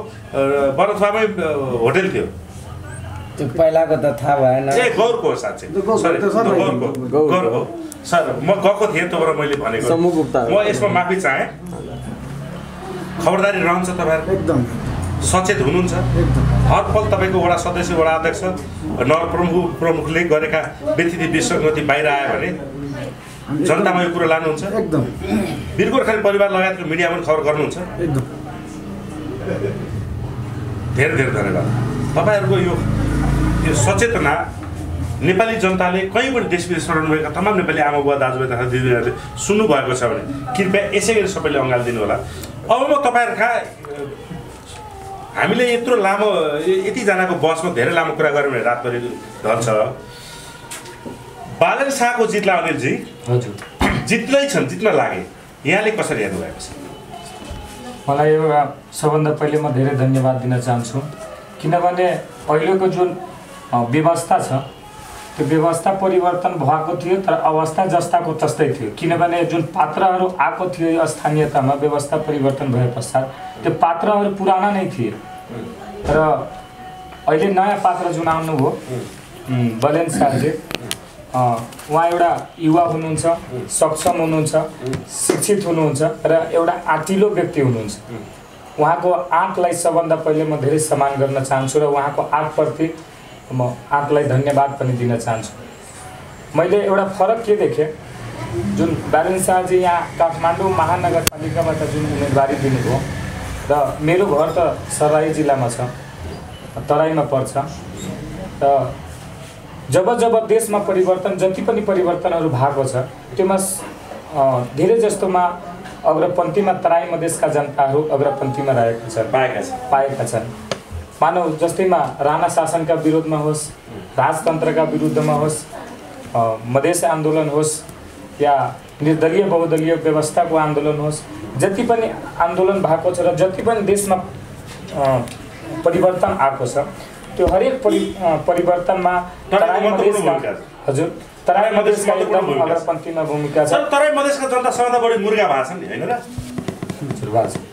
भरतबामै होटल थियो। त्यो पहिलाको त थाहा भएन। ए गौरको हो साँच्चै, गौरको सर म गएको थिएँ तँबाट मैले भनेको। म यसमा माफी चाहेँ। खबरदारी रहन्छ तपाईँहरू, एकदम सचेत हुनुहुन्छ। हर पल तपाईँको वडा सदस्य, वडा अध्यक्ष, नगर प्रमुखले गरेका व्यतिथि विसङ्गति बाहिर आयो भने जनतामा यो कुरो लानुहुन्छ। एकदम। वीर गोर्खाली परिवार लगायतको मिडियामा पनि खबर गर्नुहुन्छ। एकदम। धेरै धेरै धन्यवाद। तपाईँहरूको यो सचेतना नेपाली जनताले कहीँ पनि देश विदेशमा रहनुभएका तमाम नेपाली आमा बुवा दाजुभाइ तथा दिदीबहिनीहरूले सुन्नुभएको छ भने कृपया यसै गरी सबैले अँगालिदिनु होला। अब म तपाईँहरू कहाँ हामीले यत्रो लामो यतिजनाको बसमा धेरै लामो कुरा गऱ्यौँ भने रातभरि ढल्छ। बालन शाहको जित्ला अनिलजी, हजुर जित्दै छन्, जित्न लागे, यहाँले कसरी हेर्नुभएको छ? मलाई एउटा सबभन्दा पहिले म धेरै धन्यवाद दिन चाहन्छु, किनभने अहिलेको जुन व्यवस्था छ त्यो व्यवस्था परिवर्तन भएको थियो, तर अवस्था जस्ताको तस्तै थियो। किनभने जुन पात्रहरू आएको थियो स्थानीयतामा व्यवस्था परिवर्तन भए पश्चात त्यो पात्रहरू पुराना नै थिए, र अहिले नयाँ पात्र जुन आउनुभयो बलेन साहले, उहाँ एउटा युवा हुनुहुन्छ, सक्षम हुनुहुन्छ, शिक्षित हुनुहुन्छ र एउटा आँटिलो व्यक्ति हुनुहुन्छ। उहाँको आँटलाई सबभन्दा पहिले म धेरै सम्मान गर्न चाहन्छु र उहाँको आँटप्रति म आँटलाई धन्यवाद पनि दिन चाहन्छु। मैले एउटा फरक के देखेँ, जुन बालन शाहजी यहाँ काठमाडौँ महानगरपालिकाबाट जुन उम्मेदवारी दिनुभयो र मेरो घर त सर्लाही जिल्लामा छ, तराईमा पर्छ, र जब देशमा परिवर्तन जति पनि परिवर्तनहरू भएको छ त्योमा धेरै जस्तोमा अग्रपन्थीमा तराई मधेसका जनताहरू अग्रपन्थीमा रहेका छन्, पाएका छन्। मानौ जस्तैमा राणा शासनका विरोधमा होस्, राजतन्त्रका विरुद्धमा होस्, मधेस आन्दोलन होस् या निर्दलीय बहुदलीय व्यवस्थाको आन्दोलन होस्, जति पनि आन्दोलन भएको छ र जति पनि देशमा परिवर्तन आएको छ त्यो हरेक परिवर्तनमा तराई मधेसका एकदम अग्रपन्थीमा भूमिका छ। तराई मधेसका जनता सबभन्दा बढी मुर्गा भएको छ नि, होइन र?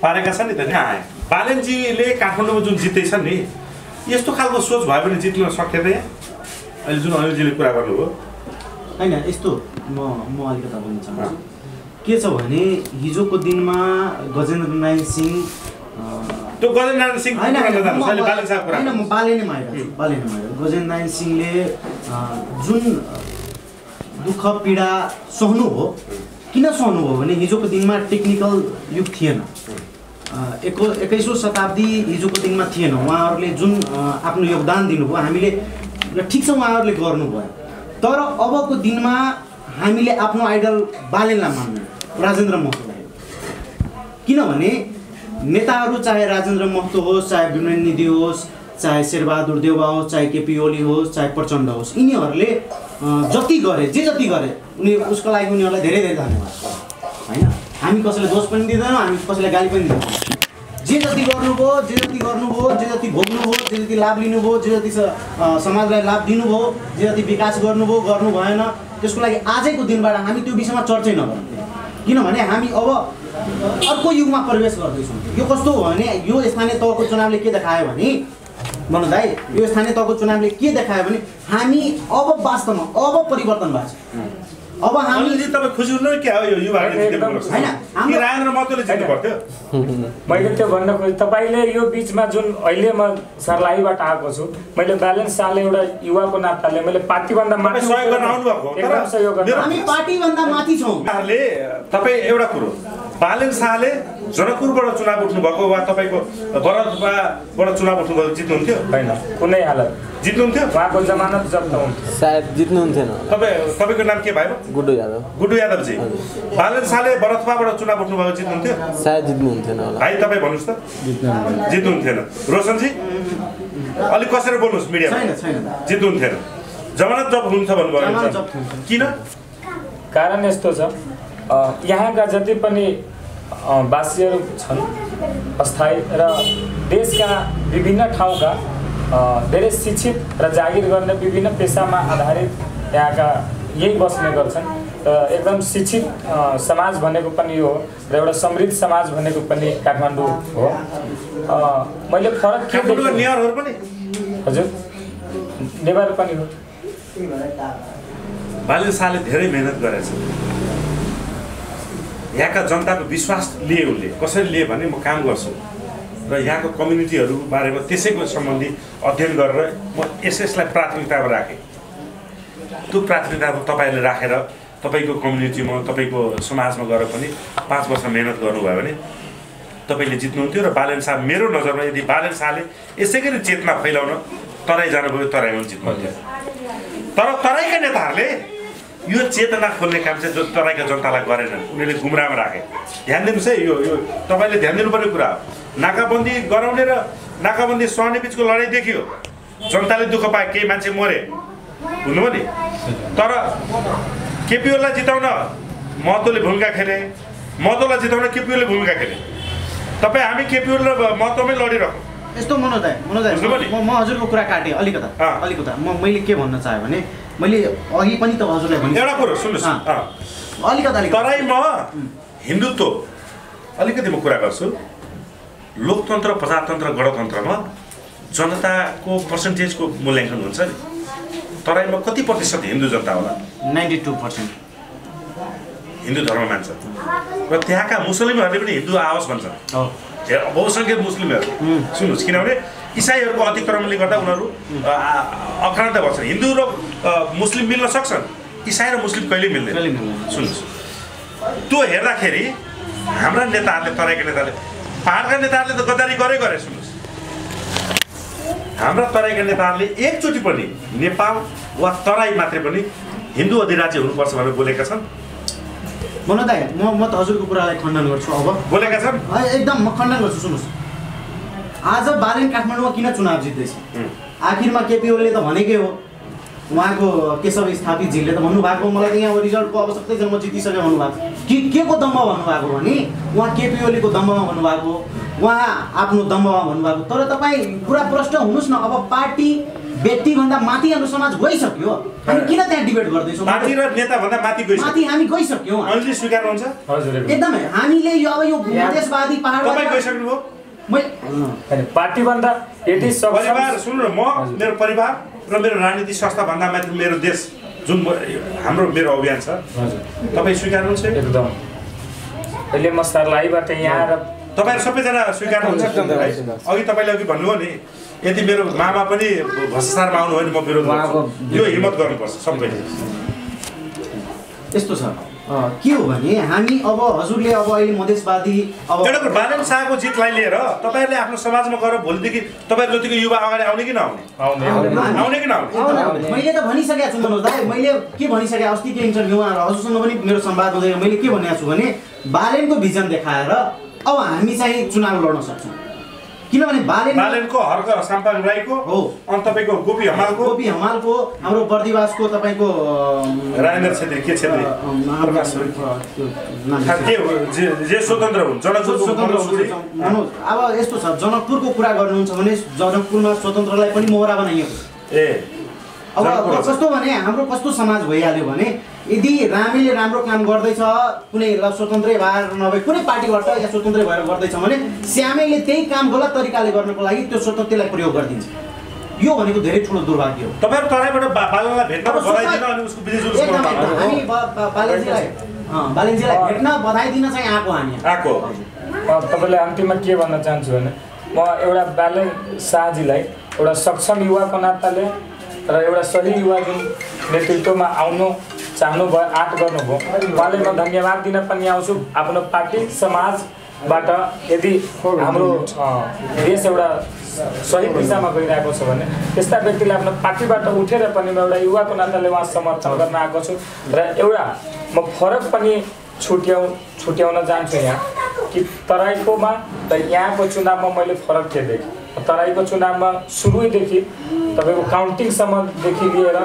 पारेका छन् नि त। कहाँ आए बालनजीले काठमाडौँमा जुन जित्दैछन् नि, यस्तो खालको सोच भयो भने जित्न सक्थेन यहाँ? अहिले जुन अनिलजीले कुरा गर्नुभयो होइन, यस्तो म अलिकता भन्न चाहन्छु। के छ भने हिजोको दिनमा गजेन्द्र नारायण सिंह, त्यो गजेन्द्र नारायण सिंह होइन, म बालेनमा आइरहेको छु। गजेन्द्र नारायण सिंहले जुन दुःख पीडा सहनुभयो, किन सहनुभयो भने हिजोको दिनमा टेक्निकल युग थिएन, 21औं शताब्दी हिजोको दिनमा थिएन। उहाँहरूले जुन आफ्नो योगदान दिनुभयो हामीले ठिक छ, उहाँहरूले गर्नुभयो, तर अबको दिनमा हामीले आफ्नो आइडल बालेनलाई मान्नु, राजेन्द्र महतोलाई। किनभने नेताहरू चाहे राजेन्द्र महतो होस्, चाहे विमल निधि होस्, चाहे शेरबहादुर देउवा होस्, चाहे केपी ओली होस्, चाहे प्रचण्ड होस्, यिनीहरूले जति गरे उसको लागि उनीहरूलाई धेरै धेरै धन्यवाद होइन। हामी कसैलाई दोष पनि दिँदैनौँ, हामी कसैलाई गाली पनि दिँदैनौँ। जे जति गर्नुभयो, जे जति भोग्नुभयो, जे जति लाभ लिनुभयो, जे जति समाजलाई लाभ दिनुभयो, जे जति विकास गर्नुभयो, गर्नु भएन, त्यसको लागि आजैको दिनबाट हामी त्यो विषयमा चर्चै नगरौँ। किनभने हामी अब अर्को युगमा प्रवेश गर्दैछौँ। यो कस्तो हो भने यो स्थानीय तहको चुनावले के देखायो भने भन्नु दाइ, यो स्थानीय तहको चुनावले के देखायो भने हामी अब वास्तवमा अब परिवर्तन भएको छ। अब हामी तपाईँ खुसी हुनु के हो? यो युवाहरूले जितेको होइन, राजेन्द्र महतोले जित्नु पर्थ्यो। मैले त्यो भन्न खोजेँ, तपाईँले यो बिचमा जुन अहिले म सर्लाहीबाट आएको छु, मैले बालन शाहले एउटा युवाको नाताले मैले पार्टीभन्दा माथि सहयोग गर्न आउनुभएको, हामी पार्टीभन्दा माथि छौँ। तपाईँ एउटा कुरो, बालन शाहले जनकपुरबाट चुनाव उठ्नुभएको वा तपाईँको भरतबाट चुनाव उठ्नुभएको जित्नुहुन्थ्यो? होइन, कुनै हालत जित्नुहुन्थ्यो? उहाँको जमानत जब्त हुन्थ्यो, सायद जित्नुहुन्थेन। तपाईँको नाम के भयो? गुड्डु यादव। गुड्डु यादवजी, बालन शाहले भरतबाट चुनाव उठ्नुभएको जित्नुहुन्थ्यो? सायद जित्नुहुन्थेन होला। भाइ तपाईँ भन्नुहोस् त। जित्नुहुन्थेन। रोशनजी अलिक कसरी बोल्नुहोस् मिडियामा? जित्नुहुन्थेन। जमानत जब हुन्छ भन्नुभयो किन? कारण यस्तो छ, यहाँका जति पनि वासीहरू छन् अस्थायी र देशका विभिन्न ठाउँका धेरै शिक्षित र जागिर गर्ने विभिन्न पेसामा आधारित यहाँका यही बस्ने गर्छन् र एकदम शिक्षित समाज भनेको पनि हो र एउटा समृद्ध समाज भनेको पनि काठमाडौँ हो। मैले फरक के देखेँ, नेवारहरू पनि हजुर नेवार पनि हो। बालेन शाहले धेरै मेहनत गरेछ, यहाँका जनताको विश्वास लिए उनले। कसरी लिए भने म काम गर्छु र यहाँको कम्युनिटीहरू बारेमा त्यसैको सम्बन्धी अध्ययन गरेर म यसलाई प्राथमिकतामा राखेँ। त्यो प्राथमिकतामा तपाईँहरूले राखेर तपाईँको कम्युनिटीमा तपाईँको समाजमा गएर पनि 5 वर्ष मेहनत गर्नुभयो भने तपाईँले जित्नुहुन्थ्यो। र बालेन शाह मेरो नजरमा यदि बालेन शाहले यसै गरी चेतना फैलाउन तराई जानुभयो तराईमा जित्नुहुन्थ्यो। तर तराईका नेताहरूले यो चेतना खोल्ने काम चाहिँ जो तराईका जनतालाई गरेनन्, उनीहरूले गुमराहमा राखे। ध्यान दिनुहोस् है, यो तपाईँले ध्यान दिनुपर्ने कुरा हो। नाकाबन्दी गराउने र नाकाबन्दी सहने बिचको लडाइँ देखियो, जनताले दुःख पाए, केही मान्छे मरे हुनुभयो नि। तर केपी ओलीलाई जिताउन महतोले भूमिका खेले, महतोलाई जिताउन केपी ओलीले भूमिका खेले। तपाईँ हामी केपी ओली र महतोमै लडिरहँ। यस्तो मनोज दाइ म हजुरको कुरा काटेँ अलिकता मैले के भन्न चाहेँ भने मैले अघि पनि त हजुरलाई भने एउटा कुरो सुन्नुहोस्, अलिकता तराईमा हिन्दुत्व अलिकति म कुरा गर्छु। लोकतन्त्र, प्रजातन्त्र, गणतन्त्रमा जनताको पर्सेन्टेजको मूल्याङ्कन हुन्छ नि। तराईमा कति प्रतिशत हिन्दू जनता होला? 92% हिन्दू धर्म मान्छ र त्यहाँका मुस्लिमहरूले पनि हिन्दू आओस् भन्छन्। बहुसङ्ख्यक मुस्लिमहरू सुन्नुहोस्, किनभने इसाईहरूको अतिक्रमणले गर्दा उनीहरू अक्रान्त भन्छन्। हिन्दू र मुस्लिम मिल्न सक्छन्, इसाई र मुस्लिम कहिले मिल्दैन। सुन्नुहोस्, त्यो हेर्दाखेरि हाम्रा नेताहरूले, तराईका नेताहरूले, पहाडका नेताहरूले त गद्दारी गरे। सुन्नुहोस्, हाम्रा तराईका नेताहरूले एकचोटि पनि नेपाल वा तराई मात्रै पनि हिन्दू अधिराज्य हुनुपर्छ भनेर बोलेका छन्? मनोज दाइ म त हजुरको कुरालाई खण्डन गर्छु। अब बोलेका छन्? एकदम म खण्डन गर्छु। सुन्नुहोस्, आज बालेन काठमाडौँमा किन चुनाव जित्दैछ? आखिरमा केपी ओलीले त भनेकै हो, उहाँको केशव स्थापितजीले त भन्नुभएको, मलाई त यहाँ रिजल्टको आवश्यकतै छैन, म जितिसकेँ भन्नुभएको। के को दम्ब भन्नुभएको भने उहाँ केपी ओलीको दम्बमा भन्नुभएको, उहाँ आफ्नो दम्बमा भन्नुभएको। तर तपाईँ पुरा प्रश्न हुनुहोस् न, अब पार्टी व्यक्तिभन्दा माथि हाम्रो समाज गइसक्यो, हामी किन त्यहाँ डिबेट गर्दैछौँ? पार्टी र नेताभन्दा माथि हामी गइसक्यौँ। अहिले स्वीकार्नुहुन्छ? एकदमै हामीले यो देशवादी पहाड तपाईँ गइसक्नुभयो? पार्टी भन्दा यदि परिवार सुन्नु न, म मेरो परिवार र मेरो राजनीतिक संस्था भन्दा माथि मेरो देश जुन मेरो अभियान छ, तपाईँ स्वीकार्नुहुन्छ? एकदम। अहिले म सर्लाहीबाट यहाँ आएर तपाईँहरू सबैजना स्वीकार्नुहुन्छ? अघि तपाईँले अघि भन्नुभयो नि, यदि मेरो मामा पनि भ्रष्टाचारमा आउनु भयो भने म विरोध गर्छु। यो हिम्मत गर्नुपर्छ सबैले। यस्तो छ, के हो भने हामी अब हजुरले अब अहिले मधेसवादी अब एउटा बालेन शाहको जितलाई लिएर तपाईँहरूले आफ्नो समाजमा गएर भोलिदेखि तपाईँहरू जतिको युवा अगाडि आउने कि नआउने? आउने कि नआउने? मैले त भनिसकेको छु मनोज दाइ। मैले के भनिसकेँ अस्ति के इन्टरभ्यूमा हजुरसँग पनि मेरो संवाद हुँदैन, मैले के भनेको छु भने बालेनको भिजन देखाएर अब हामी चाहिँ चुनाव लड्न सक्छौँ। किनभने बालेनको हर्क साम्पाङ राईको हो, अनि तपाईँको गोपी हमालको हाम्रो बर्दिवासको तपाईँको राजेन्द्र छेत्री के छेत्री जे स्वतन्त्र हुन्, जनकपुर। अब यस्तो छ, जनकपुरको कुरा गर्नुहुन्छ भने जनकपुरमा स्वतन्त्रलाई पनि मोहरा बनाइएको। अब कस्तो भने हाम्रो कस्तो समाज भइहाल्यो भने यदि रामीले राम्रो काम गर्दैछ, कुनै स्वतन्त्रै भएर नभए कुनै पार्टीबाट या स्वतन्त्रै भएर गर्दैछ भने श्यामेले त्यही काम गलत तरिकाले गर्नको लागि त्यो स्वतन्त्रलाई प्रयोग गरिदिन्छ। यो भनेको धेरै ठुलो दुर्भाग्य हो। तपाईँहरू तराईबाट बालेनलाई भेट्न बधाई दिन अनि उसको विजय जुलुस मनाउनु। हामी बालेनजीलाई भेट्न बधाई दिन चाहिँ आएको। तपाईँलाई अन्तिममा के भन्न चाहन्छु भने म एउटा बालेन शाहजीलाई एउटा सक्षम युवाको नाताले र एउटा सही युवा जुन नेतृत्वमा आउनु चाहनुभयो, आँट गर्नुभयो, उहाँले म धन्यवाद दिन पनि आउँछु। आफ्नो पार्टी समाजबाट यदि हाम्रो देश एउटा सही दिशामा गइरहेको छ भने त्यस्ता व्यक्तिले आफ्नो पार्टीबाट उठेर पनि म एउटा युवाको नाताले उहाँ समर्थन गर्न आएको छु। र एउटा म फरक पनि छुट्याउन चाहन्छु यहाँ कि तराईकोमा र यहाँको चुनावमा मैले फरक के देखेँ। तराईको चुनावमा सुरुदेखि तपाईँको काउन्टिङसम्मदेखि लिएर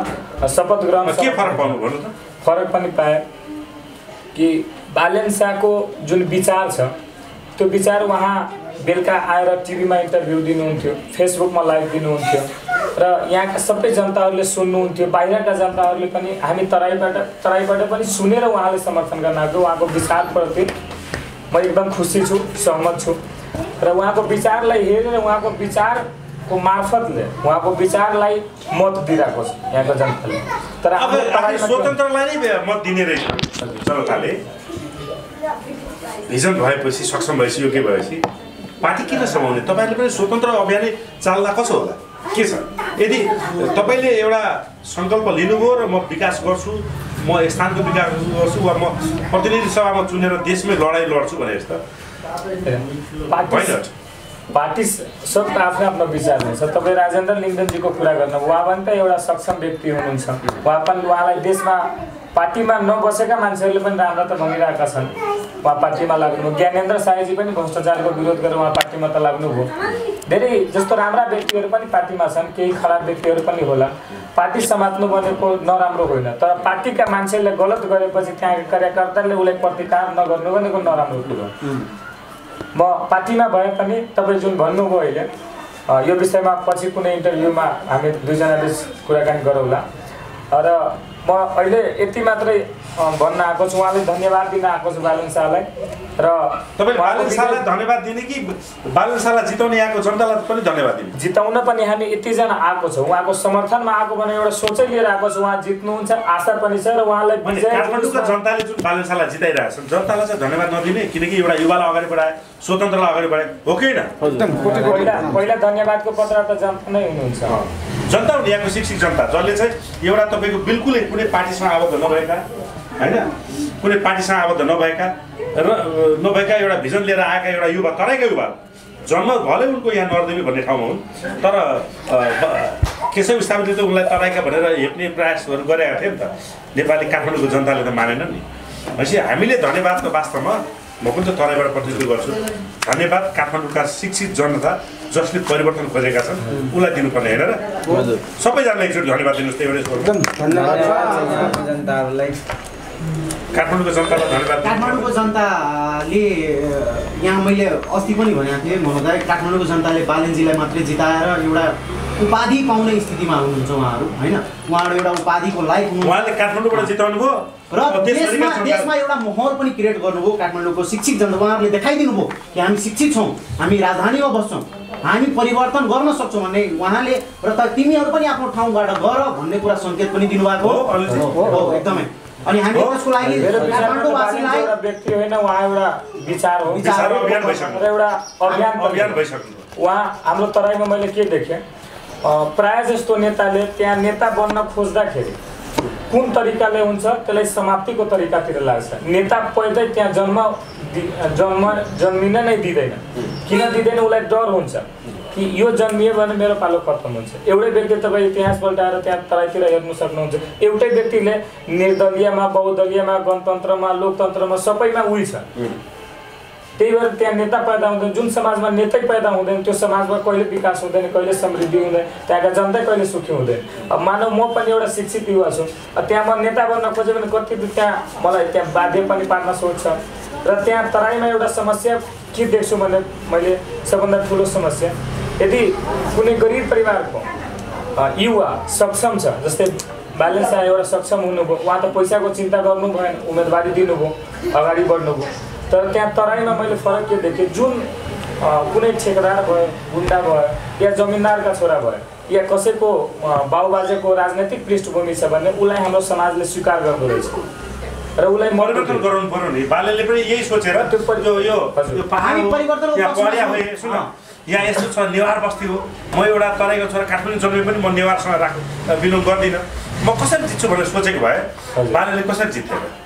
शपथ ग्रहण के फरक पाउनु भन्नु त? फरक पनि पाए कि बालेन शाहको जुन विचार छ त्यो विचार उहाँ बेलुका आएर टिभीमा इन्टरभ्यू दिनुहुन्थ्यो, फेसबुकमा लाइभ दिनुहुन्थ्यो र यहाँका सबै जनताहरूले सुन्नुहुन्थ्यो। बाहिरका जनताहरूले पनि हामी तराईबाट पनि सुनेर उहाँले समर्थन गर्न आएको। उहाँको विचारप्रति म एकदम खुसी छु, सहमत छु र उहाँको विचारलाई हेरेर उहाँको विचारको मार्फतले उहाँको विचारलाई मत दिइरहेको छ यहाँको जनताले। तर अब स्वतन्त्रलाई नै मत दिने रहेछ जनताले। भिजन भएपछि, सक्षम भएपछि, योग्य भएपछि पार्टी किन समाउने? तपाईँहरूले पनि स्वतन्त्र अभियानै चाल्दा कसो होला? के छ? यदि तपाईँले एउटा सङ्कल्प लिनुभयो र म विकास गर्छु, म स्थानको विकास गर्छु वा म प्रतिनिधि सभामा चुनेर देशमै लडाइँ लड्छु भने जस्तो पार्टी सबको आफ्नो आफ्नो विचार हुन्छ। तपाईँ राजेन्द्र लिङ्गदेनजीको कुरा गर्नु, उहाँ पनि त एउटा सक्षम व्यक्ति हुनुहुन्छ। उहाँलाई देशमा पार्टीमा नबसेका मान्छेहरूले पनि राम्रो त भनिरहेका छन्। उहाँ पार्टीमा लाग्नुभयो। ज्ञानेन्द्र साईजी पनि भ्रष्टाचारको विरोध गरेर उहाँ पार्टीमा त लाग्नुभयो। धेरै जस्तो राम्रा व्यक्तिहरू पनि पार्टीमा छन्, केही खराब व्यक्तिहरू पनि होला। पार्टी समात्नु भनेको नराम्रो होइन, तर पार्टीका मान्छेले गलत गरेपछि त्यहाँका कार्यकर्ताले उसलाई प्रतिकार नगर्नु भनेको नराम्रो कुरो। म पार्टीमा भए पनि तपाईँ जुन भन्नुभयो अहिले यो विषयमा पछि कुनै इन्टरभ्यूमा हामी दुईजना बिच कुराकानी गरौँला। र म अहिले यति मात्रै भन्न आएको छु, उहाँले धन्यवाद दिन आएको छु बालेन शाहलाई। र तपाईँ बालेन शाहलाई धन्यवाद दिने कि बालेन शाहलाई जिताउने यहाँको जनतालाई पनि धन्यवाद दिने? जिताउन पनि हामी यतिजना आएको छौँ, उहाँको समर्थनमा आएको भने एउटा सोचै लिएर आएको छु। उहाँ जित्नुहुन्छ, आशा पनि छ र उहाँलाई काठमाडौँको जनताले जुन बालेन शाहलाई जिताइरहेको छ, जनतालाई चाहिँ धन्यवाद नदिने? किनकि एउटा युवालाई अगाडि बढाए, स्वतन्त्रलाई अगाडि बढाए, हो कि होइन? पहिला धन्यवादको पत्र त जनता नै हुनुहुन्छ। जनता हुने यहाँको शिक्षित जनता जसले चाहिँ एउटा तपाईँको बिल्कुलै कुनै पार्टीसँग आबद्ध नभएका, होइन, कुनै पार्टीसँग आबद्ध नभएका एउटा भिजन लिएर आएका एउटा युवा, तराईका युवा, जन्म भले उनको यहाँ नरदेवी भन्ने ठाउँमा हुन्, तर केशव स्थापितले त उनलाई तराईका भनेर हेप्ने प्रयासहरू गरेका थिए नि त। नेपाली काठमाडौँको जनताले त मानेन नि। भनेपछि हामीले धन्यवादको वास्तवमा म पनि त तराईबाट प्रतिनिधित्व गर्छु। धन्यवाद काठमाडौँका शिक्षित जनता जसले परिवर्तन खोजेका छन् उसलाई दिनुपर्ने होइन र? सबैजनालाई एकचोटि धन्यवाद दिनुहोस् त। एउटा जनताहरूलाई, काठमाडौँको जनतालाई धन्यवाद। काठमाडौँको जनताले यहाँ मैले अस्ति पनि भनेको थिएँ महोदय, काठमाडौँको जनताले बालेनजीलाई मात्रै जिताएर एउटा उपाधि पाउने स्थितिमा हुनुहुन्छ उहाँहरू, होइन? उहाँहरू एउटा उपाधिको लायक हुनु, उहाँले काठमाडौँबाट जिताउनु भयो र देशमा एउटा माहौल पनि क्रिएट गर्नुभयो। काठमाडौँको शिक्षित जनता उहाँहरूले देखाइदिनु भयो कि हामी शिक्षित छौँ, हामी राजधानीमा बस्छौँ, हामी परिवर्तन गर्न सक्छौँ भन्ने उहाँले। र तिमीहरू पनि आफ्नो ठाउँबाट गर भन्ने कुरा सङ्केत पनि दिनुभएको हो एकदमै। अनि हामी त्यसको लागि काठमाडौँवासीलाई व्यक्ति होइन, उहाँ एउटा विचार हो, अभियान भइसक्यो, एउटा अभियान भइसक्यो। उहाँ हाम्रो तराईमा मैले के देखेँ, प्रायः जस्तो नेताले त्यहाँ नेता बन्न खोज्दाखेरि कुन तरिकाले हुन्छ त्यसलाई समाप्तिको तरिकातिर लाग्छ। नेता पहिल्यै त्यहाँ जन्मिन नै दिँदैन। किन दिँदैन? उसलाई डर हुन्छ कि यो जन्मियो भने मेरो पालो खत्तम हुन्छ। एउटै व्यक्ति तपाईँ इतिहास पल्टाएर त्यहाँ तराईतिर हेर्नु सक्नुहुन्छ, एउटै व्यक्तिले निर्दलीयमा, बहुदलीयमा, गणतन्त्रमा, लोकतन्त्रमा सबैमा उही छ। त्यही भएर त्यहाँ नेता पैदा हुँदैन। जुन समाजमा नेतै पैदा हुँदैन त्यो समाजमा कहिले विकास हुँदैन, कहिले समृद्धि हुँदैन, त्यहाँका जनता कहिले सुखी हुँदैन। अब मानव म पनि एउटा शिक्षित युवा छु, त्यहाँ म नेता बन्न खोजेँ भने कति त्यहाँ मलाई त्यहाँ बाध्य पनि पार्न सोच्छ। र त्यहाँ तराईमा एउटा समस्या के देख्छु भने मैले सबभन्दा ठुलो समस्या, यदि कुनै गरिब परिवारको युवा सक्षम छ, जस्तै बालेन शाह एउटा सक्षम हुनुभयो, उहाँ त पैसाको चिन्ता गर्नु भएन, उम्मेदवारी दिनुभयो, अगाडि बढ्नुभयो। तर त्यहाँ तराईमा मैले फरक के देखेँ, जुन कुनै ठेकेदार भयो, गुन्डा भयो, या जमिनदारका छोरा भयो, या कसैको बाबुबाजेको राजनैतिक पृष्ठभूमि छ भने उसलाई हाम्रो समाजले स्वीकार गर्दो रहेछ र उसलाई परिवर्तन गराउनु पर्यो नि। बालेनले पनि यही सोचेर यो पहाड सुन यहाँ यस्तो छ, नेवार बस्ती हो, म एउटा तराईको छोरा, काठमाडौँ जन्मे पनि म नेवारसँग बिलोङ गर्दिनँ, म कसरी जित्छु भनेर सोचेको भए बालेनले कसरी जित्थेन?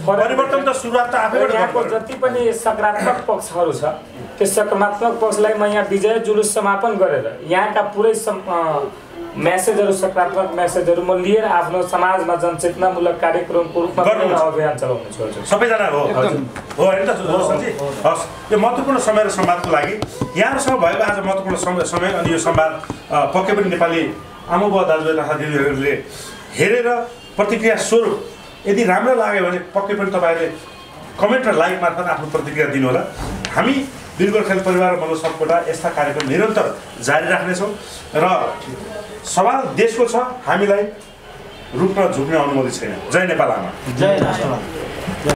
परिवर्तन त सुरुवात त आफैबाट। यहाँको जति पनि सकारात्मक पक्षहरू छ त्यो सकारात्मक पक्षलाई म यहाँ विजय जुलुस समापन गरेर यहाँका पुरै मेसेजहरू सकारात्मक मेसेजहरू म लिएर आफ्नो समाजमा जनचेतनामूलक कार्यक्रमको रूपमा अभियान चलाउने छु हजुर। सबैजना हो होइन त सञ्जी? हस्, यो महत्त्वपूर्ण समय र संवादको लागि यहाँहरूसँग भएको आज महत्त्वपूर्ण समय अनि यो संवाद पक्कै पनि नेपाली आमाबुवा दाजुभाइ तथा दिदीहरूले हेरेर प्रतिक्रिया स्वरूप यदि राम्रो लाग्यो भने पक्कै पनि तपाईँहरूले कमेन्ट र लाइक मार्फत आफ्नो प्रतिक्रिया दिनुहोला। हामी वीर गोर्खाली परिवार र मनोज सापकोटा यस्ता कार्यक्रम निरन्तर जारी राख्नेछौँ र सवाल देशको छ, हामीलाई रुख्न झुक्ने अनुमति छैन। जय नेपाल आमा। जय नेपाल।